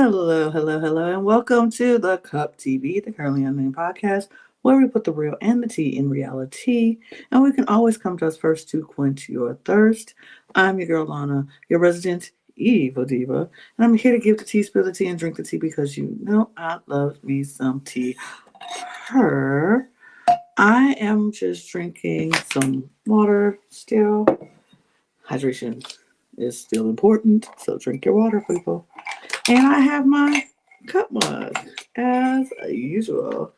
Hello, hello, hello, and welcome to the Cup TV, the Currently Unnamed Podcast, where we put the real and the tea in reality, and we can always come to us first to quench your thirst. I'm your girl Lana, your resident evil diva, and I'm here to give the tea, spill the tea, and drink the tea because you know I love me some tea. Her, I am just drinking some water still. Hydration is still important, so drink your water, people. And I have my cup mug as usual.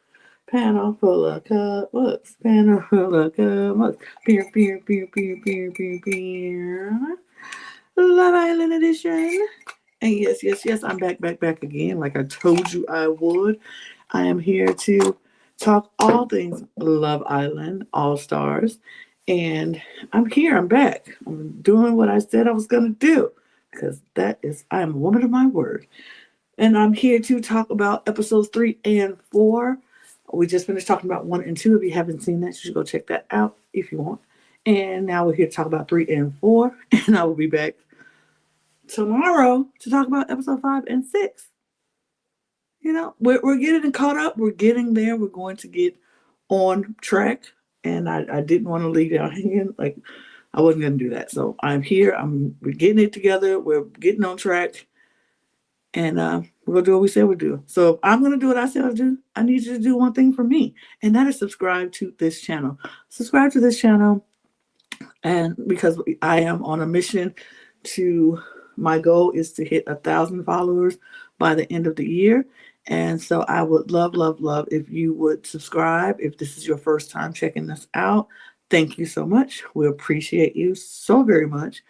Panel full of cup mugs. Panel full of cup mugs. Beer, beer, beer, beer, beer, beer, beer. Love Island edition. And yes, yes, yes, I'm back, back, back again, like I told you I would. I am here to talk all things Love Island All Stars. And I'm here, I'm back. I'm doing what I said I was going to do because I am a woman of my word. And I'm here to talk about episodes 3 and 4. We just finished talking about 1 and 2. If you haven't seen that, you should go check that out if you want. And now we're here to talk about 3 and 4. And I will be back tomorrow to talk about episode 5 and 6. You know, we're getting caught up. We're getting there. We're going to get on track. And I didn't want to leave y'all hanging. Like, I wasn't going to do that. So I'm here. We're getting it together. We're getting on track. And we're going to do what we said we'd do. So if I'm going to do what I said I'd do, I need you to do one thing for me. And that is subscribe to this channel. Subscribe to this channel. And because I am on a mission my goal is to hit 1,000 followers by the end of the year. And so I would love, love, love if you would subscribe. If this is your first time checking this out, thank you so much. We appreciate you so very much.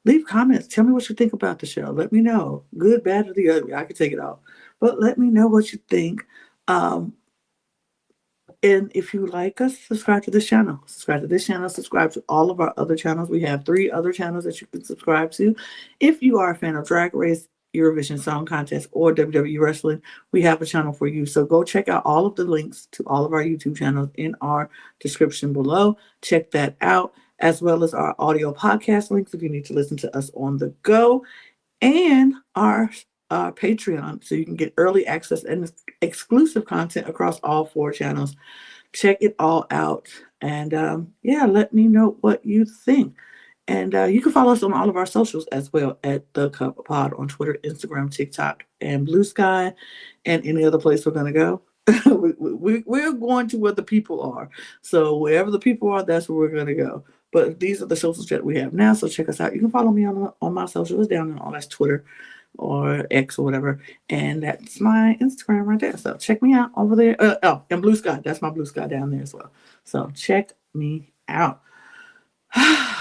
Leave comments. Tell me what you think about the show. Let me know. Good, bad, or the ugly. I can take it all. But let me know what you think. And if you like us, subscribe to this channel. Subscribe to this channel. Subscribe to all of our other channels. We have 3 other channels that you can subscribe to. If you are a fan of Drag Race, Eurovision Song Contest, or WWE Wrestling, we have a channel for you. So go check out all of the links to all of our YouTube channels in our description below. Check that out, as well as our audio podcast links if you need to listen to us on the go, and our Patreon, so you can get early access and exclusive content across all 4 channels. Check it all out, and let me know what you think. And you can follow us on all of our socials as well at The Cup Pod on Twitter, Instagram, TikTok, and Blue Sky, and any other place we're going to go. We're going to where the people are. So wherever the people are, that's where we're going to go. But these are the socials that we have now, so check us out. You can follow me on my socials down in all that's Twitter or X or whatever, and that's my Instagram right there. So check me out over there. And Blue Sky, that's my Blue Sky down there as well. So check me out.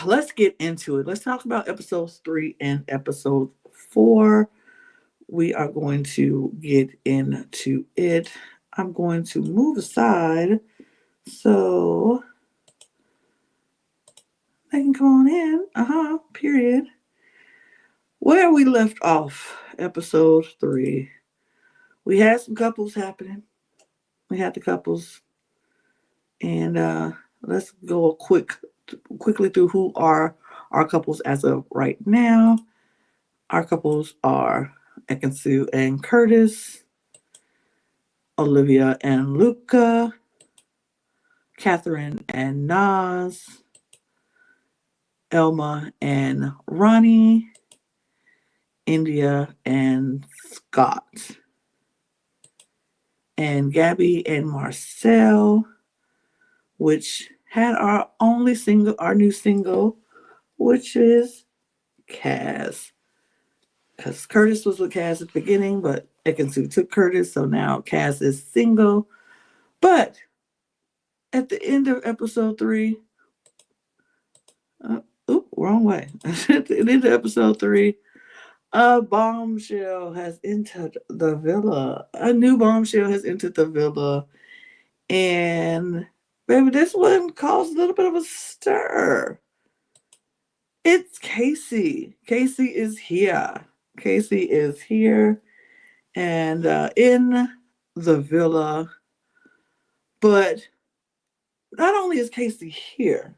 Let's get into it. Let's talk about episodes 3 and episode 4. We are going to get into it. I'm going to move aside so they can come on in. Period. Where we left off, episode 3. We had some couples happening. We had the couples. And let's go quickly through who are our couples as of right now. Our couples are Ekansu and Curtis, Olivia and Luca, Catherine and Nas, Elma and Ronnie, India and Scott, and Gabby and Marcel, which had our new single, which is Kaz. Because Curtis was with Kaz at the beginning, but Ekansu took Curtis, so now Kaz is single. But at the end of episode 3, wrong way. At the end of episode 3, a bombshell has entered the villa. A new bombshell has entered the villa. And, baby, this one caused a little bit of a stir. It's Casey. Casey is here. Casey is here and in the villa. But not only is Casey here,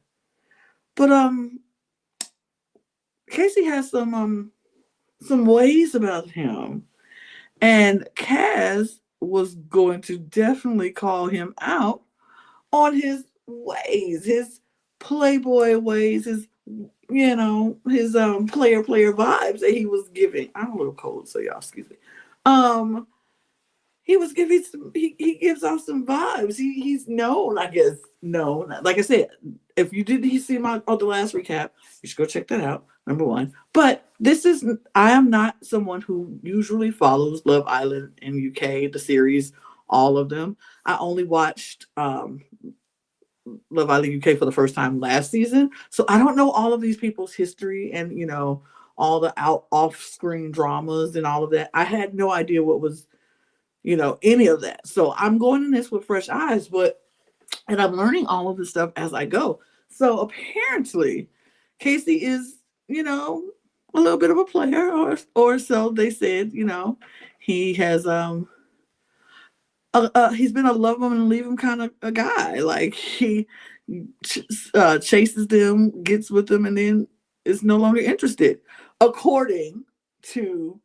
but Casey has some ways about him. And Kaz was going to definitely call him out on his ways, his playboy ways, his his player vibes that he was giving. I'm a little cold, so y'all excuse me. Um he was giving some he gives off some vibes. He's known, I guess, known. Like I said, if you didn't see my the last recap, you should go check that out. Number one. But I am not someone who usually follows Love Island in UK, the series, all of them. I only watched Love Island UK for the first time last season. So I don't know all of these people's history and, all the off screen dramas and all of that. I had no idea what was, any of that. So I'm going in this with fresh eyes, and I'm learning all of this stuff as I go. So apparently Casey is, a little bit of a player, or so they said. He has he's been a love him and leave him kind of a guy. Like he chases them, gets with them, and then is no longer interested, according to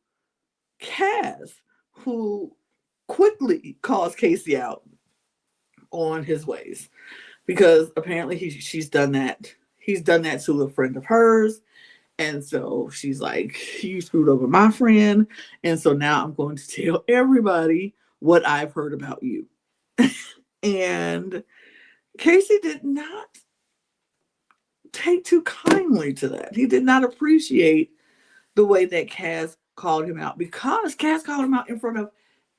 Kaz, who quickly calls Casey out on his ways because apparently she's done that. He's done that to a friend of hers. And so she's like, you screwed over my friend. And so now I'm going to tell everybody what I've heard about you. And Casey did not take too kindly to that. He did not appreciate the way that Kaz called him out, because Kaz called him out in front of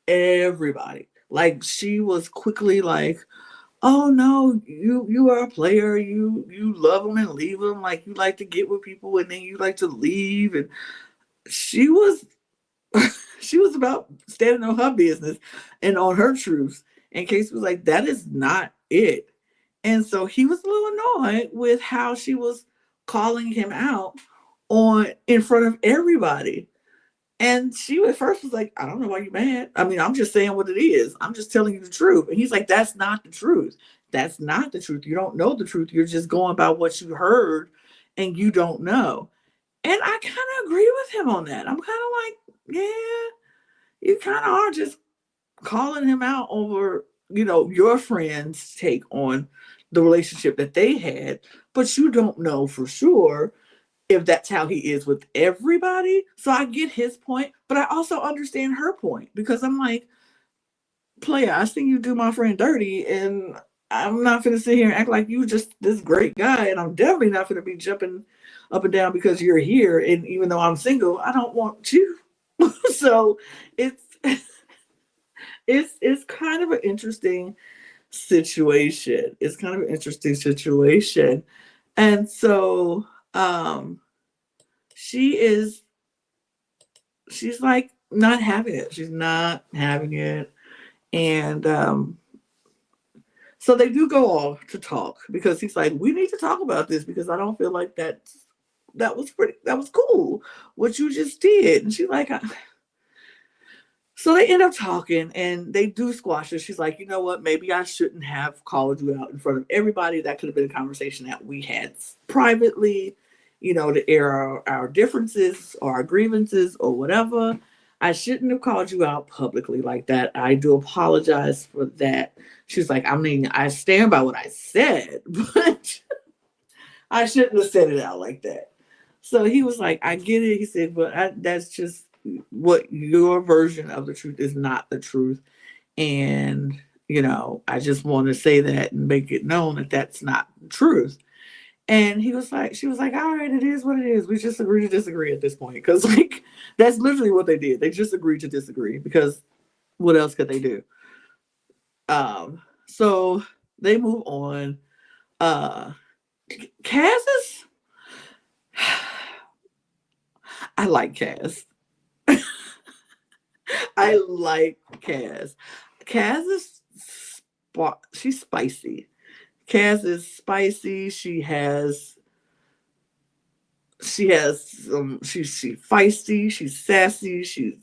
everybody. Like, she was quickly like, oh no, you are a player. You love them and leave them. Like, you like to get with people and then you like to leave. And she was she was about standing on her business and on her truth. And Casey was like, that is not it. And so he was a little annoyed with how she was calling him out in front of everybody. And she at first was like, I don't know why you're mad. I mean, I'm just saying what it is. I'm just telling you the truth. And he's like, that's not the truth. That's not the truth. You don't know the truth. You're just going by what you heard and you don't know. And I kind of agree with him on that. I'm kind of like, yeah, you kind of are just calling him out over, your friend's take on the relationship that they had, but you don't know for sure if that's how he is with everybody. So I get his point, but I also understand her point, because I'm like, player, I seen you do my friend dirty, and I'm not gonna sit here and act like you just this great guy, and I'm definitely not gonna be jumping up and down because you're here. And even though I'm single, I don't want you. So it's it's kind of an interesting situation. It's kind of an interesting situation. And so she's like not having it. She's not having it. And so they do go off to talk, because he's like, we need to talk about this, because I don't feel like that was cool what you just did. And she's like, so they end up talking and they do squash it. She's like, you know what? Maybe I shouldn't have called you out in front of everybody. That could have been a conversation that we had privately, to air our differences or our grievances or whatever. I shouldn't have called you out publicly like that. I do apologize for that. She's like, I mean, I stand by what I said, but I shouldn't have said it out like that. So he was like, I get it. He said, but that's just what your version of the truth is not the truth. And, I just want to say that and make it known that that's not the truth. And she was like, all right, it is what it is. We just agree to disagree at this point. Because, like, that's literally what they did. They just agreed to disagree, because what else could they do? So they move on. Kaz is, I like Kaz. I like Kaz. Kaz is she's spicy. Kaz is spicy. She's feisty. She's sassy. She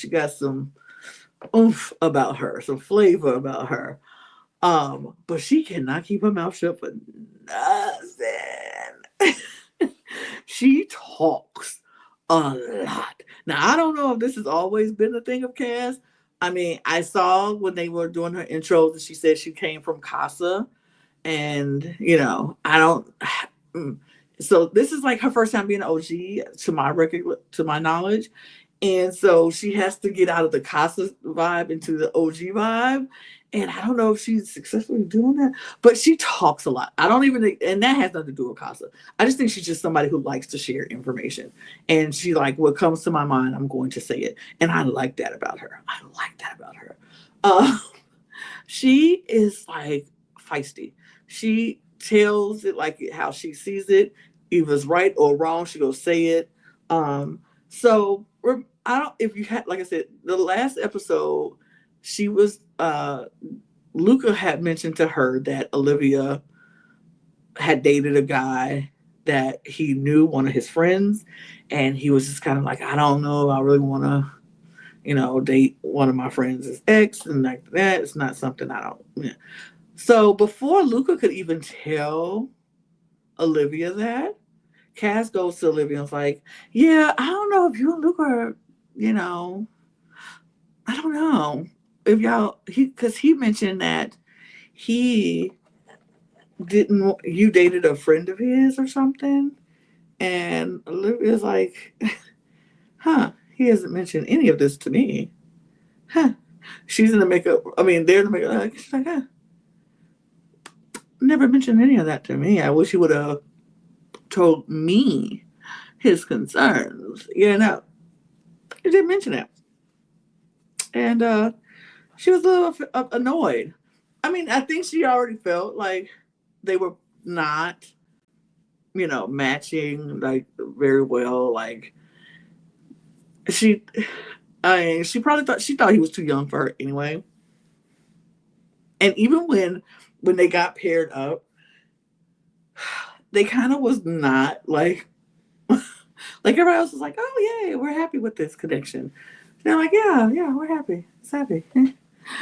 got some oomph about her, some flavor about her. But she cannot keep her mouth shut for nothing. She talks a lot. Now, I don't know if this has always been a thing of Cass. I mean, I saw when they were doing her intros and she said she came from Casa. And, I don't. So this is like her first time being an OG to my record, to my knowledge. And so she has to get out of the Casa vibe into the OG vibe. And I don't know if she's successfully doing that, but she talks a lot. I don't even, and that has nothing to do with Casa. I just think she's just somebody who likes to share information. And she like, what comes to my mind, I'm going to say it. And I like that about her. I like that about her. Uh, she is like feisty. She tells it like how she sees it, either it's right or wrong. She go say it. So I don't. If you had, like I said, the last episode, she was. Luca had mentioned to her that Olivia had dated a guy that he knew, one of his friends, and he was just kind of like, I don't know, I really want to, date one of my friends' ex, and like that. It's not something I don't. Yeah. So before Luca could even tell Olivia that, Cass goes to Olivia and is like, yeah, I don't know if you and Luca are, you know, I don't know if y'all, because he mentioned that he didn't, you dated a friend of his or something. And Olivia's like, huh, he hasn't mentioned any of this to me. Huh. She's in the makeup, I mean, they're in the makeup. She's like, huh, never mentioned any of that to me. I wish he would have told me his concerns. He didn't mention it. And she was a little annoyed. I mean, I think she already felt like they were not, matching like very well. Like she, she probably thought he was too young for her anyway. And even when they got paired up, they kind of was not like like everybody else was like, oh yeah, we're happy with this connection. And they're like, yeah, we're happy. It's happy.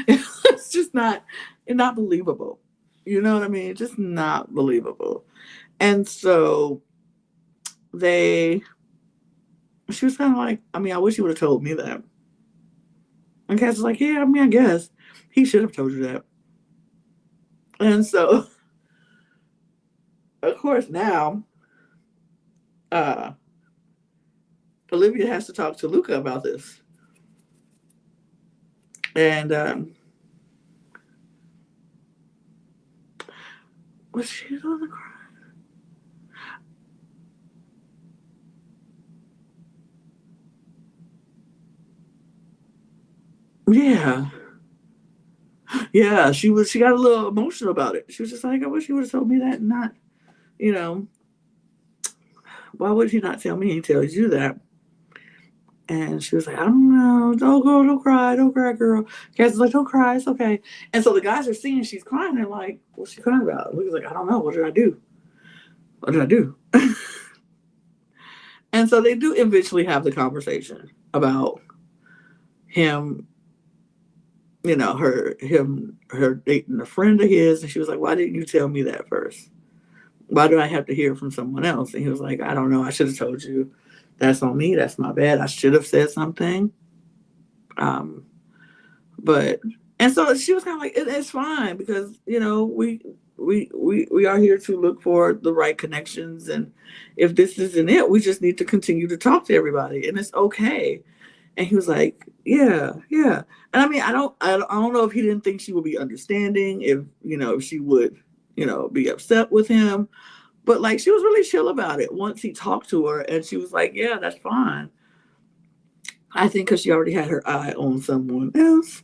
It's just not believable. You know what I mean? Just not believable. And so they, she was kind of like, I mean, I wish you would have told me that. And Cass was like, yeah, I mean, I guess he should have told you that. And so, of course, now, uh, Olivia has to talk to Luca about this. And was she on the cry? Yeah. Yeah, she got a little emotional about it. She was just like, I wish you would have told me that and not, you know, why would he not tell me? He tells you that. And she was like, I don't know. Don't go, don't cry, girl. Cass is like, don't cry, it's okay. And so the guys are seeing she's crying. They're like, what's she crying about? Luke's like, I don't know. What did I do? What did I do? And so they do eventually have the conversation about him, her dating a friend of his. And she was like, why didn't you tell me that first? Why do I have to hear from someone else? And he was like, I don't know. I should have told you. That's on me. That's my bad. I should have said something. Um, but and so she was kind of like, it's fine because we are here to look for the right connections, and if this isn't it, we just need to continue to talk to everybody, and it's okay. And he was like, yeah. And I mean, I don't know if he didn't think she would be understanding, if she would, be upset with him. But like she was really chill about it once he talked to her, and she was like, yeah, that's fine. I think because she already had her eye on someone else.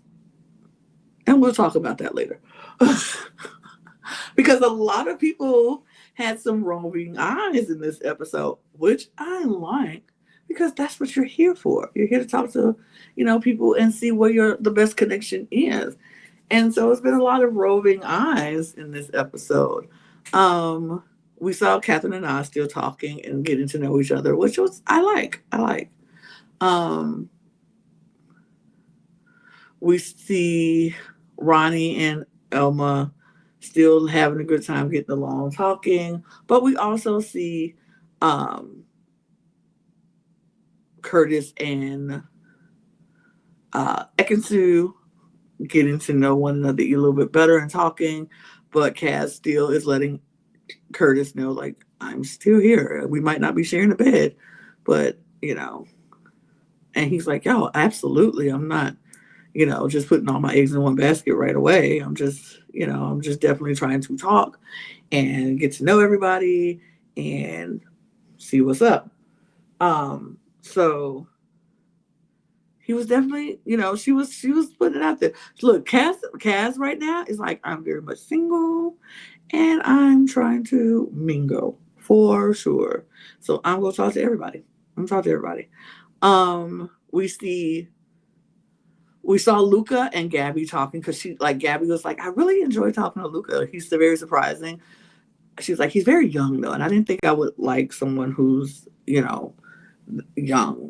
And we'll talk about that later. Because a lot of people had some roving eyes in this episode, which I like because that's what you're here for. You're here to talk to, people and see where the best connection is. And so it's been a lot of roving eyes in this episode. We saw Catherine and I still talking and getting to know each other, which was I like. Um, we see Ronnie and Elma still having a good time getting along, talking. But we also see Curtis and Ekansu getting to know one another a little bit better and talking, but Kaz still is letting Curtis know, like, I'm still here. We might not be sharing a bed, but and he's like, yo, absolutely, I'm not, just putting all my eggs in one basket right away. I'm just definitely trying to talk and get to know everybody and see what's up. So he was definitely, she was putting it out there. Look, Kaz right now is like, I'm very much single and I'm trying to mingle for sure. So I'm gonna talk to everybody. I'm gonna talk to everybody. We saw Luca and Gabby talking because Gabby was like, I really enjoy talking to Luca. He's very surprising. She's like, he's very young though, and I didn't think I would like someone who's young.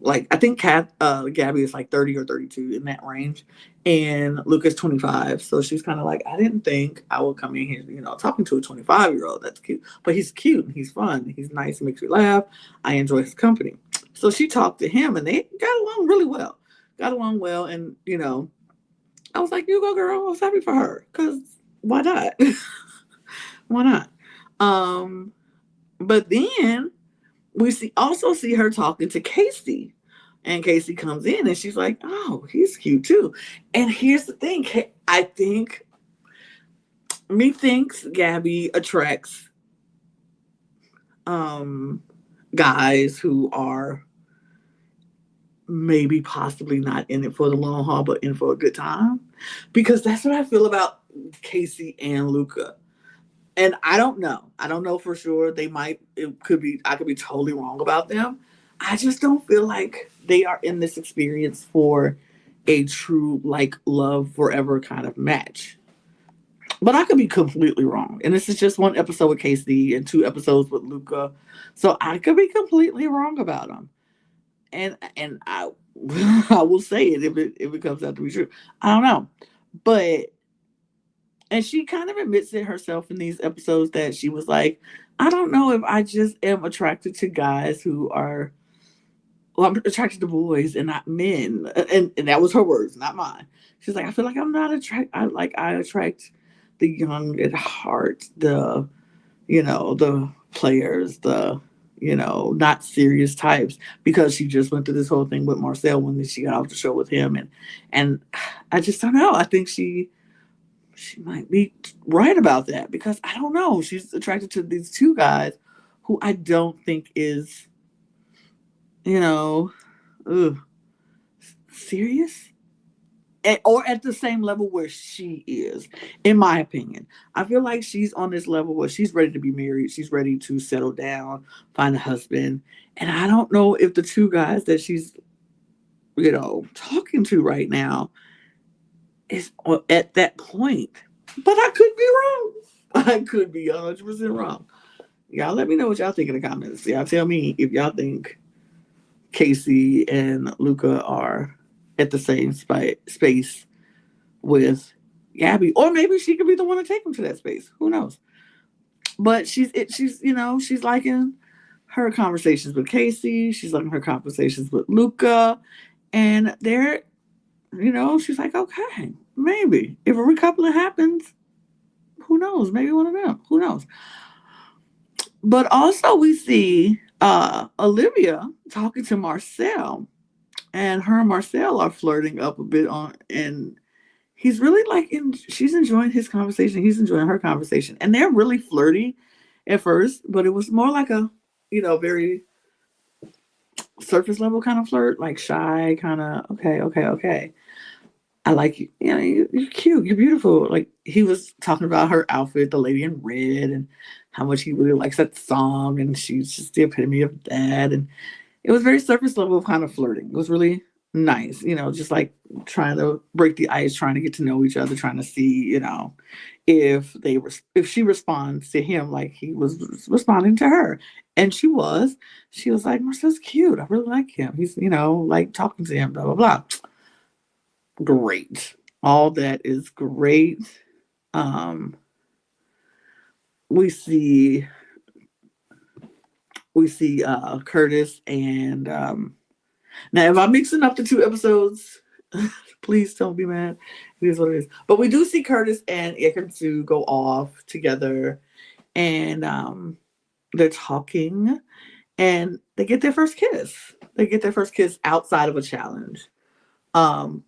Like I think Gabby is like 30 or 32 in that range, and Luca's 25. So she's kind of like, I didn't think I would come in here, talking to a 25-year-old. That's cute, but he's cute. He's fun. He's nice. He makes me laugh. I enjoy his company. So she talked to him, and they got along really well. Got along well, and I was like, you go, girl. I was happy for her because why not? Why not? But then also see her talking to Casey. And Casey comes in and she's like, oh, he's cute too. And here's the thing. I think methinks Gabby attracts guys who are maybe possibly not in it for the long haul, but in for a good time. Because that's what I feel about Casey and Luca. And I don't know. I don't know for sure. I could be totally wrong about them. I just don't feel like they are in this experience for a true, like, love forever kind of match. But I could be completely wrong. And this is just one episode with Casey and 2 episodes with Luca. So I could be completely wrong about them. And I I will say it if it comes out to be true. I don't know. But and she kind of admits it herself in these episodes that she was like, I don't know if I just am attracted to guys who are, well, I'm attracted to boys and not men. And that was her words, not mine. She's like, I feel like I'm not I attract the young at heart, the players, not serious types, because she just went through this whole thing with Marcel when she got off the show with him. And I just don't know. I think she might be right about that because I don't know. She's attracted to these 2 guys who I don't think is, ugh, serious or at the same level where she is, in my opinion. I feel like she's on this level where she's ready to be married. She's ready to settle down, find a husband. And I don't know if the 2 guys that she's, talking to right now is at that point. But I could be wrong. I could be 100% wrong. Y'all let me know what y'all think in the comments. Y'all tell me if y'all think Casey and Luca are at the same space with Gabby. Or maybe she could be the one to take them to that space. Who knows? But she's liking her conversations with Casey. She's liking her conversations with Luca. And she's like, okay, maybe. If a recoupling happens, who knows? Maybe one of them. Who knows? But also we see Olivia talking to Marcel, and her and Marcel are flirting up a bit and he's really she's enjoying his conversation. He's enjoying her conversation, and they're really flirty at first, but it was more like a, very surface level kind of flirt, like shy kind of, okay. I like you. You're cute. You're beautiful. Like he was talking about her outfit, the lady in red, and how much he really likes that song, and she's just the epitome of that. And it was very surface level kind of flirting. It was really nice, just like trying to break the ice, trying to get to know each other, trying to see, if she responds to him like he was responding to her, and she was. She was like, Marcel's cute. I really like him. He's, like talking to him, blah blah blah. Great. All that is great. Um, we see Curtis and Now, if I'm mixing up the two episodes, please don't be mad. It is what it is. But we do see Curtis and Ekansu go off together, and they're talking, and they get their first kiss. They get their first kiss outside of a challenge. Um,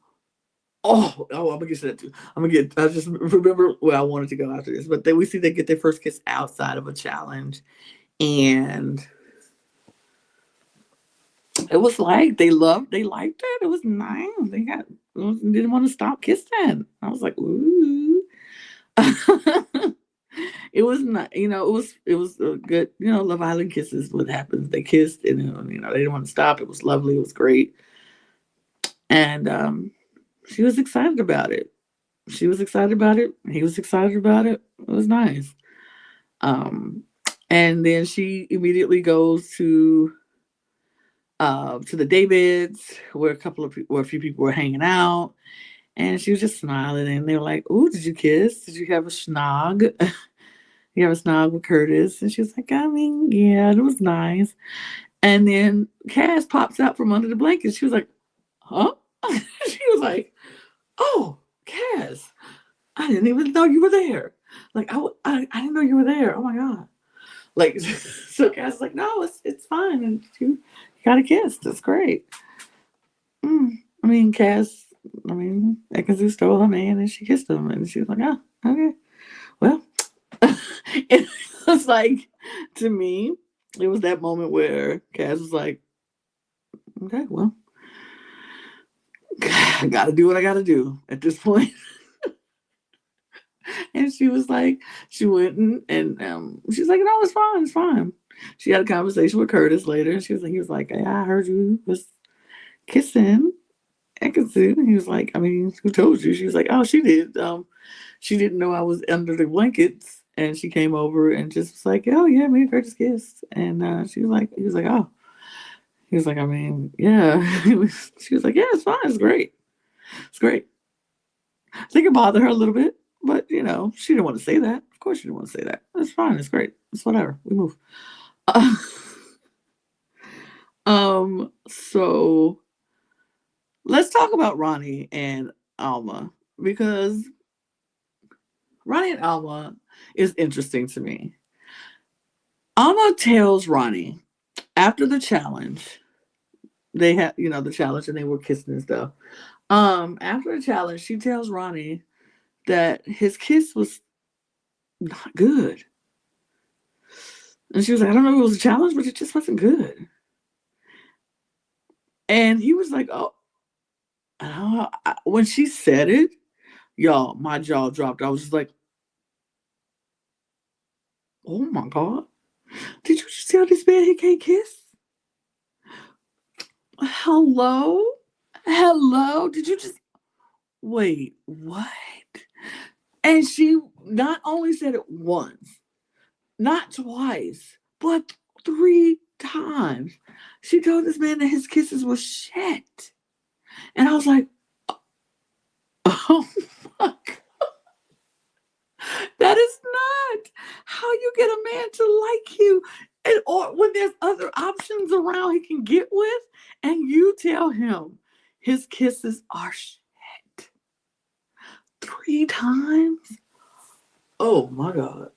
I'm gonna get to that too. I just remember where I wanted to go after this, but then we see they get their first kiss outside of a challenge, and it was like they liked it. It was nice. Didn't want to stop kissing. I was like, ooh. It was not, it was a good, Love Island kisses. What happens? They kissed, and they didn't want to stop. It was lovely. It was great, and she was excited about it. She was excited about it. He was excited about it. It was nice. Um, and then she immediately goes to the Davids, where a few people were hanging out, and she was just smiling, and they were like, "Ooh, did you kiss? Did you have a snog? You have a snog with Curtis?" And she was like, "I mean, yeah, it was nice." And then Cass pops out from under the blanket. She was like, "Huh?" She was like, "Oh, Cass, I didn't even know you were there. Like, I didn't know you were there. Oh my god!" Like, so Cass was like, "No, it's fine, and you got a kiss. That's great." I mean, Ekazu stole her man and she kissed him, and she was like, "Oh, okay, well." It was like, to me, it was that moment where Cass was like, "Okay, well, I gotta do what I gotta do at this point." And she was like, she went and she's like, "No, it's fine, it's fine." She had a conversation with Curtis later, and he was like, "Yeah, I heard you was kissing Ekazu." And he was like, "I mean, who told you?" She was like, "Oh, she did. She didn't know I was under the blankets." And she came over and just was like, "Oh yeah, me and Curtis kissed." And he was like, "Oh." He was like, "I mean, yeah." She was like, "Yeah, it's fine. It's great. It's great." I think it bothered her a little bit, but she didn't want to say that. Of course, she didn't want to say that. It's fine. It's great. It's whatever. We move. Uh, so let's talk about Ronnie and Alma, because Ronnie and Alma is interesting to me. Alma tells Ronnie after the challenge, they had, the challenge, and they were kissing and stuff. After the challenge, she tells Ronnie that his kiss was not good. And she was like, "I don't know if it was a challenge, but it just wasn't good." And he was like, "Oh," when she said it, y'all, my jaw dropped. I was just like, "Oh my God. Did you just tell this man he can't kiss? Hello? Hello? Did you just wait? What?" And she not only said it once, not twice, but 3 times. She told this man that his kisses were shit. And I was like, "Oh my God. That is not how you get a man to like you." Or when there's other options around he can get with, and you tell him his kisses are shit 3 times. Oh my God.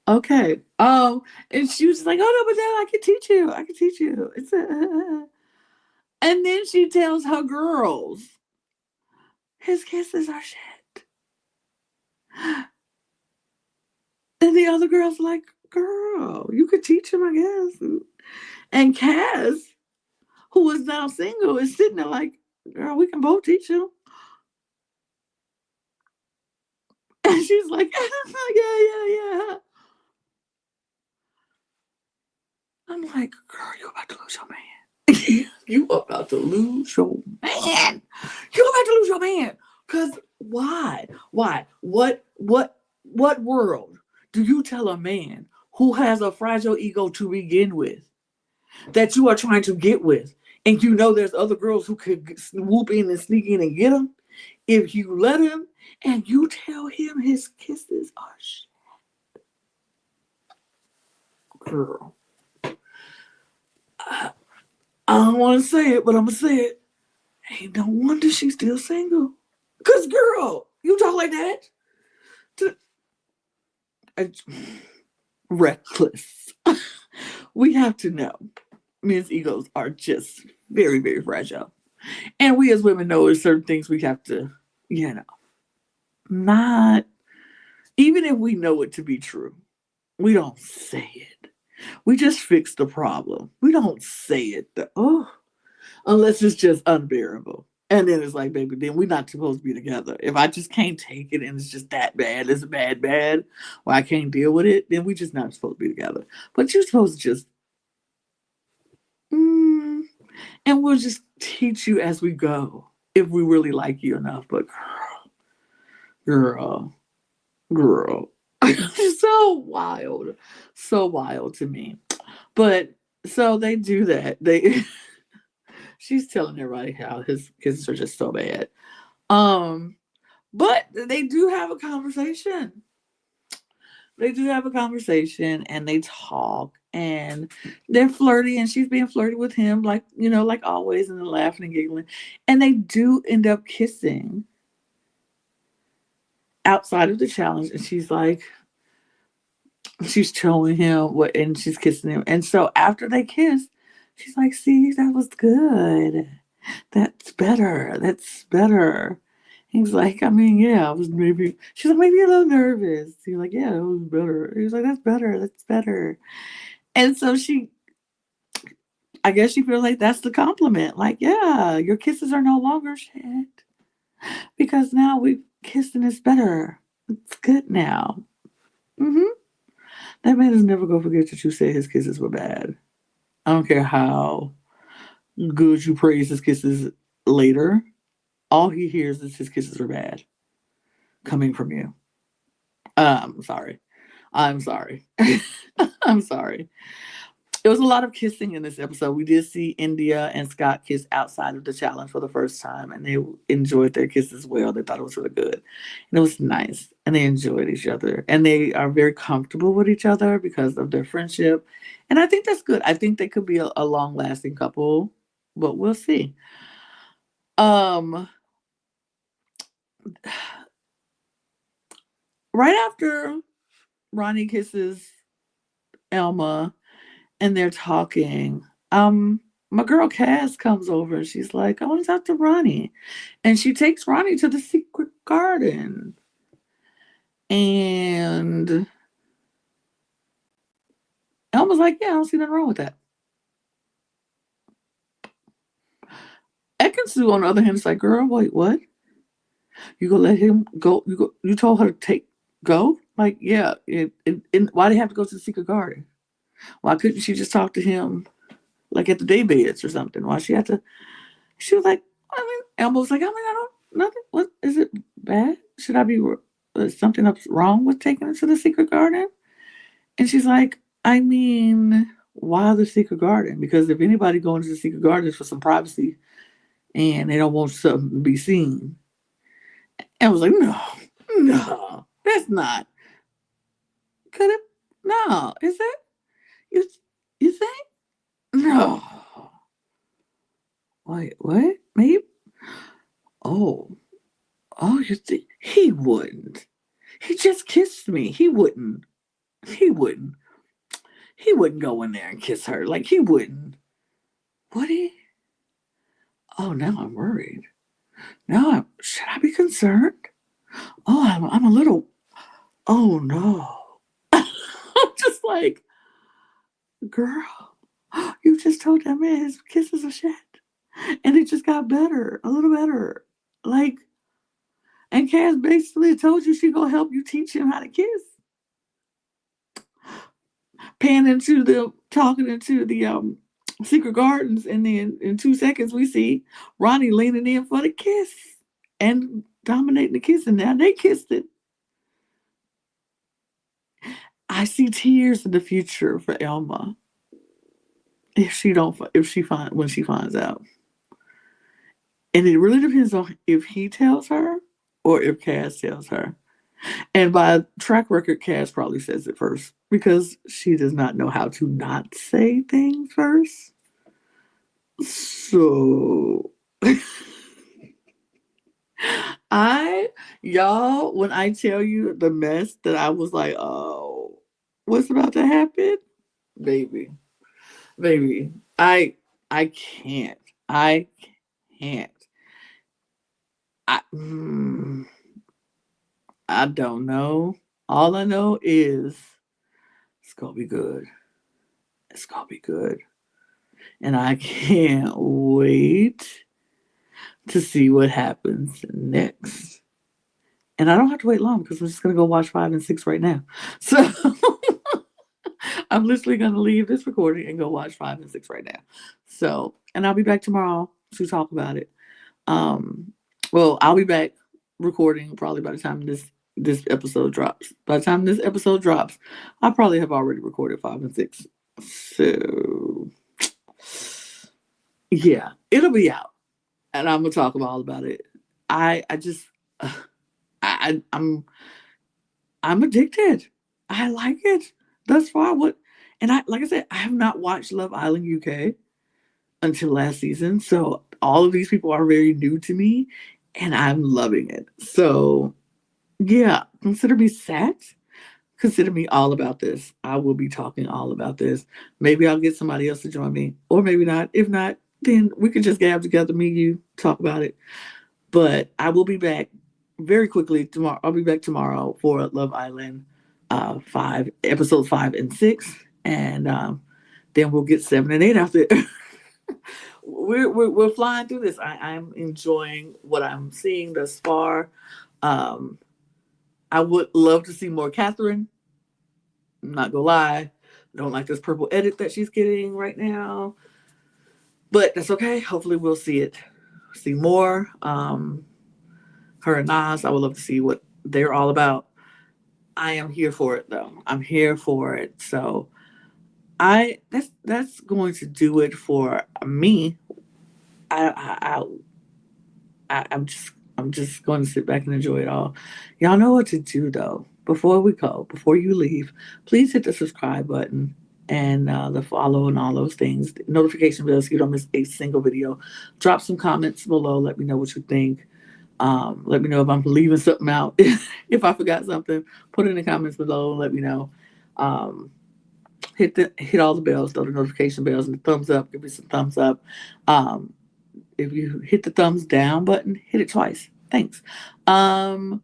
Okay. And she was like, "Oh no, but then I can teach you. I can teach you." And then she tells her girls his kisses are shit. And the other girls are like, "Girl, you could teach him, I guess." And Cass, who is now single, is sitting there like, "Girl, we can both teach him." And she's like, "Yeah, yeah, yeah." I'm like, "Girl, you about to lose your man." You about to lose your man. You about to lose your man. Because why? Why? What world do you tell a man who has a fragile ego to begin with that you are trying to get with, and you know there's other girls who could swoop in and sneak in and get him? If you let him and you tell him his kisses are shit, girl, don't want to say it, but I'm going to say it. Ain't no wonder she's still single. Because, girl, you talk like that? Reckless. We have to know men's egos are just very, very fragile. And we as women know there's certain things we have to, not, even if we know it to be true, we don't say it. We just fix the problem. We don't say it. Unless it's just unbearable. And then it's like, baby, then we're not supposed to be together. If I just can't take it and it's just that bad, it's bad, or I can't deal with it, then we just not supposed to be together. But you're supposed to just, and we'll just teach you as we go if we really like you enough. But girl, so wild to me. But so they do that. She's telling everybody how his kisses are just so bad. But they do have a conversation. They do have a conversation and they talk and they're flirty and she's being flirty with him, like, like always, and they're laughing and giggling. And they do end up kissing outside of the challenge. And she's showing him what, and she's kissing him. And so after they kiss, she's like, see, that was good. That's better. That's better. He's like, I mean, yeah, I was maybe, she's like, maybe a little nervous. He's like, yeah, it was better. He was like, that's better. That's better. And so I guess she feels like that's the compliment. Like, yeah, your kisses are no longer shit because now we've kissed and it's better. It's good now. Mm-hmm. That man is never going to forget that you said his kisses were bad. I don't care how good you praise his kisses later. All he hears is his kisses are bad coming from you. Sorry. I'm sorry. I'm sorry. There was a lot of kissing in this episode. We did see India and Scott kiss outside of the challenge for the first time, and they enjoyed their kiss as well. They thought it was really good. And it was nice. And they enjoyed each other. And they are very comfortable with each other because of their friendship. And I think that's good. I think they could be a long-lasting couple, but we'll see. Right after Ronnie kisses Elma and they're talking, my girl Cass comes over and she's like, I want to talk to Ronnie. And she takes Ronnie to the secret garden. And Elma's like, yeah, I don't see nothing wrong with that. Ekansu, on the other hand, is like, girl, wait, what? You gonna let him go? You told her to go? Like, yeah. Why did he have to go to the secret garden? Why couldn't she just talk to him like at the day beds or something? Why she had to? She was like, I mean, Elma was like, I mean, I don't nothing. What is it bad? Should I be something wrong with taking her to the secret garden? And she's like, I mean, why the secret garden? Because if anybody going to the secret garden is for some privacy and they don't want something to be seen. And I was like, no, that's not. Could it? No, is that? You think? No. Wait, what? Maybe? Oh, you think he wouldn't? He just kissed me. He wouldn't. He wouldn't. He wouldn't go in there and kiss her. Like he wouldn't. Would he? Oh, now I'm worried. Should I be concerned? Oh, I'm a little. Oh no. I'm just like, girl, you just told that man his kisses are shit. And it just got better, a little better. Like, and Cass basically told you she gonna help you teach him how to kiss. Pan into the talking into the secret gardens, and then in 2 seconds we see Ronnie leaning in for the kiss and dominating the kiss, and now they kissed it. I see tears in the future for Elma when she finds out. And it really depends on if he tells her or if Cass tells her. And by track record, Cass probably says it first because she does not know how to not say things first. So y'all, when I tell you the mess that I was like, oh, what's about to happen? Baby, baby, I can't. I can't. I, mm, I don't know. All I know is it's gonna be good. It's gonna be good. And I can't wait to see what happens next. And I don't have to wait long because I'm just gonna go watch 5 and 6 right now. So I'm literally gonna leave this recording and go watch 5 and 6 right now. So, and I'll be back tomorrow to talk about it. Um, well, I'll be back recording probably by the time this episode drops. By the time this episode drops, I probably have already recorded 5 and 6. So yeah, it'll be out, and I'm gonna talk all about it. I just I'm addicted. I like it. Thus far, what and I like I said, I have not watched Love Island UK until last season. So all of these people are very new to me and I'm loving it. So yeah, consider me set. Consider me all about this. I will be talking all about this. Maybe I'll get somebody else to join me, or maybe not. If not, then we can just gab together, me and you, talk about it. But I will be back very quickly tomorrow. I'll be back tomorrow for Love Island 5, episodes 5 and 6. And then we'll get 7 and 8 after. We're flying through this. I'm enjoying what I'm seeing thus far. Um, I would love to see more Catherine. I'm not gonna lie. I don't like this purple edit that she's getting right now. But that's okay. Hopefully we'll see it. See more. Her and Nas, I would love to see what they're all about. I am here for it though. I'm here for it. So that's going to do it for me. I, I'm just going to sit back and enjoy it all. Y'all know what to do though. Before we go, before you leave, please hit the subscribe button and the follow and all those things. The notification bell so you don't miss a single video. Drop some comments below. Let me know what you think. Let me know if I'm leaving something out. If I forgot something, put it in the comments below and let me know. Um, hit all the bells, though the notification bells and the thumbs up. Give me some thumbs up. Um, if you hit the thumbs down button, hit it twice. Thanks. Um,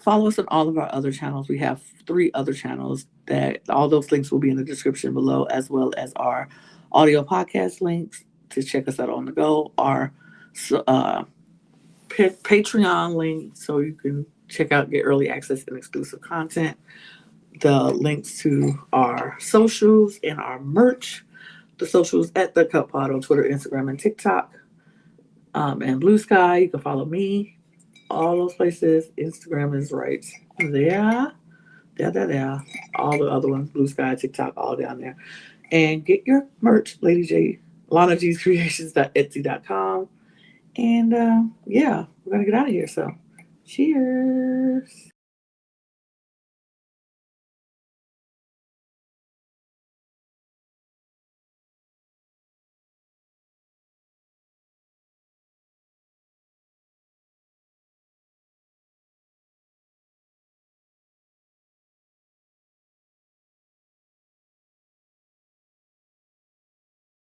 follow us on all of our other channels. We have 3 other channels that all those links will be in the description below, as well as our audio podcast links to check us out on the go. Our Patreon link so you can check out, get early access and exclusive content. The links to our socials and our merch. The socials at The Cup Pod on Twitter, Instagram, and TikTok. And Blue Sky, you can follow me. All those places. Instagram is right there. There. All the other ones, Blue Sky, TikTok, all down there. And get your merch, Lady J, Lana G's Creations.etsy.com. And yeah, we're going to get out of here. So cheers.